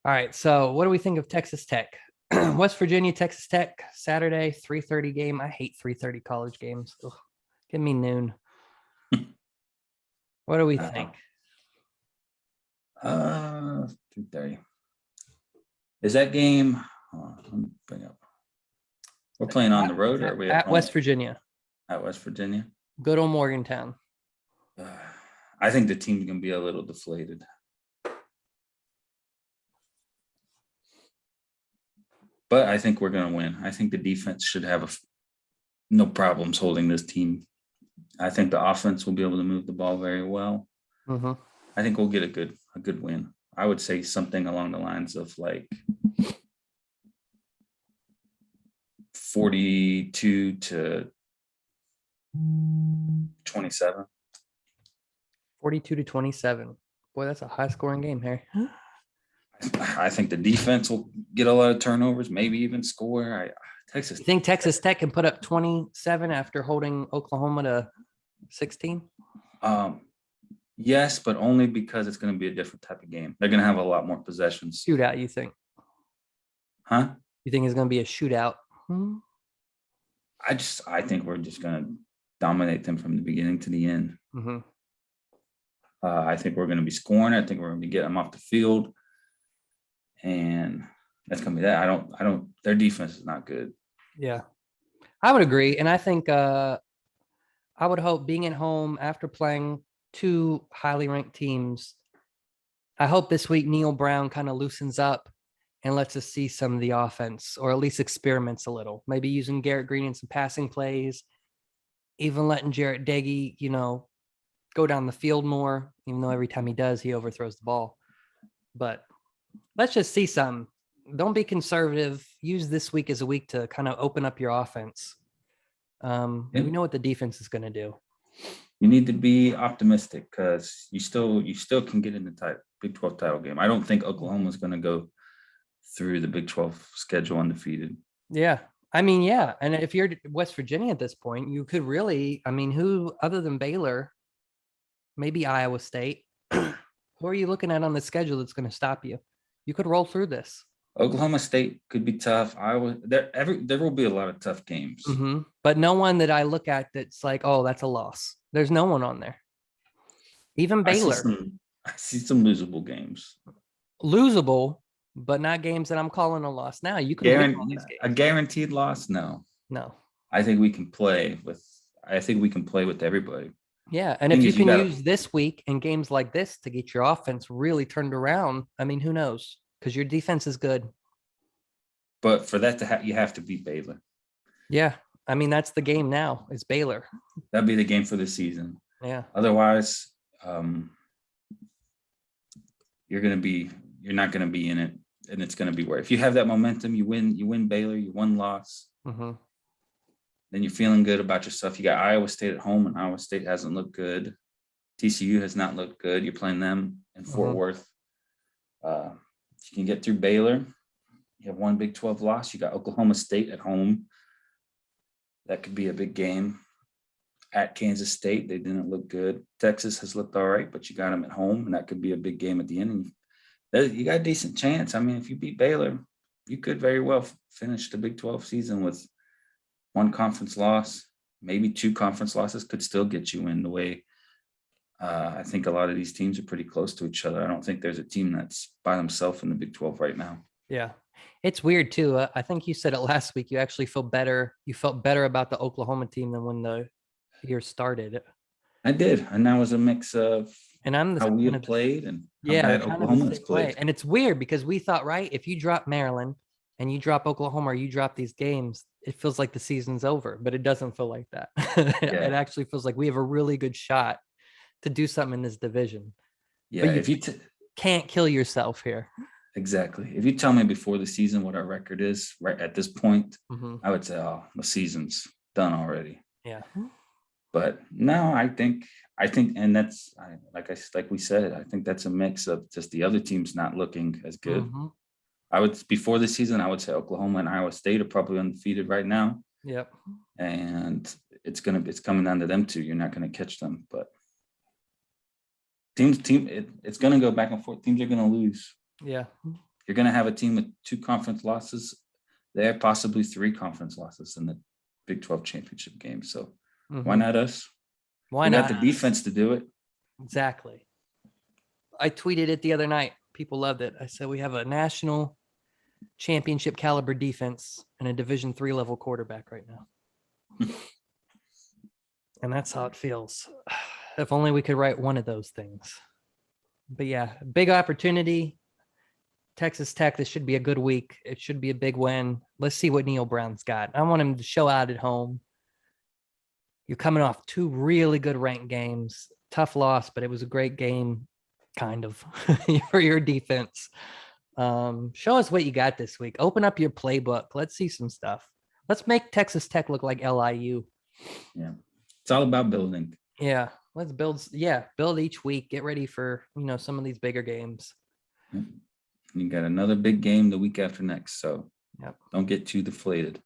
All right. So what do we think of Texas Tech? West Virginia, Texas Tech, Saturday, 3:30 game. I hate 3:30 college games. Ugh, give me noon. What do we think? 2:30. Is that game? Let me bring up. We're playing on the road, or are we at home? West Virginia? At West Virginia. Good old Morgantown. I think the team's gonna be a little deflated. But I think we're gonna win. I think the defense should have no problems holding this team. I think the offense will be able to move the ball very well. Mm-hmm. I think we'll get a good win. I would say something along the lines of like 42 to 27. 42 to 27. Boy, that's a high scoring game here. I think the defense will get a lot of turnovers, maybe even score. You think Texas Tech can put up 27 after holding Oklahoma to 16? Yes, but only because it's going to be a different type of game. They're going to have a lot more possessions. Shootout, you think? Huh? You think it's going to be a shootout? I think we're just going to dominate them from the beginning to the end. Mm-hmm. I think we're going to be scoring. I think we're going to get them off the field, and that's going to be that. I don't. Their defense is not good. Yeah, I would agree, and I think I would hope being at home after playing two highly ranked teams. I hope this week Neil Brown kind of loosens up and lets us see some of the offense, or at least experiments a little. Maybe using Garrett Green in some passing plays, even letting Jarrett Deggy, go down the field more, even though every time he does, he overthrows the ball. But let's just see some. Don't be conservative. Use this week as a week to kind of open up your offense. We know what the defense is going to do. You need to be optimistic because you still can get in the Big 12 title game. I don't think Oklahoma is going to go through the Big 12 schedule undefeated. Yeah. I mean, yeah. And if you're West Virginia at this point, you could really, who other than Baylor, maybe Iowa State, who are you looking at on the schedule that's going to stop you? You could roll through this. Oklahoma State could be tough. Iowa, there will be a lot of tough games. Mm-hmm. But no one that I look at that's like, oh, that's a loss. There's no one on there. Even Baylor. I see some losable games. Losable, but not games that I'm calling a loss. Now you can win all these games. A guaranteed loss? No. I think we can play with everybody. Yeah, and if you can use this week and games like this to get your offense really turned around, who knows? Because your defense is good. But for that to happen, you have to beat Baylor. Yeah, that's the game now. It's Baylor. That'd be the game for the season. Yeah. Otherwise, you're not going to be in it, and it's going to be where if you have that momentum, you win Baylor, you won loss. Mm-hmm. Then you're feeling good about yourself. You got Iowa State at home, and Iowa State hasn't looked good. TCU has not looked good. You're playing them in Fort Worth. You can get through Baylor. You have one Big 12 loss. You got Oklahoma State at home. That could be a big game. At Kansas State, they didn't look good. Texas has looked all right, but you got them at home, and that could be a big game at the end. And you got a decent chance. If you beat Baylor, you could very well finish the Big 12 season with one conference loss, maybe two conference losses could still get you in the way. I think a lot of these teams are pretty close to each other. I don't think there's a team that's by themselves in the Big 12 right now. Yeah. It's weird too. I think you said it last week. You actually feel better. You felt better about the Oklahoma team than when the year started. I did. And that was a mix of how we have played and how bad Oklahoma has played. And it's weird because we thought, right, if you drop Maryland and you drop Oklahoma or you drop these games, it feels like the season's over, but it doesn't feel like that. It actually feels like we have a really good shot to do something in this division. Yeah, but you can't kill yourself here. Exactly. If you tell me before the season what our record is right at this point, I would say, oh, the season's done already. Yeah. But no, I think, and that's like we said, I think that's a mix of just the other teams not looking as good. Before the season, I would say Oklahoma and Iowa State are probably undefeated right now. Yep. And it's coming down to them two. You're not going to catch them, but it's going to go back and forth. Teams are going to lose. Yeah. you're going to have a team with 2 conference losses, there possibly 3 conference losses in the Big 12 championship game. So why not us? Why We not got the us? defense to do it. Exactly. I tweeted it the other night. People loved it. I said we have a national championship caliber defense and a Division III level quarterback right now. And that's how it feels. If only we could write one of those things. But yeah, big opportunity. Texas Tech, this should be a good week. It should be a big win. Let's see what Neil Brown's got. I want him to show out at home. You're coming off 2 really good ranked games. Tough loss, but it was a great game, kind of, for your defense. Show us what you got this week. Open up your playbook. Let's see some stuff. Let's make Texas Tech look like LIU. Yeah. It's all about building. Yeah. Let's build. Yeah. Build each week. Get ready for, some of these bigger games. You got another big game the week after next. So Yep. don't get too deflated.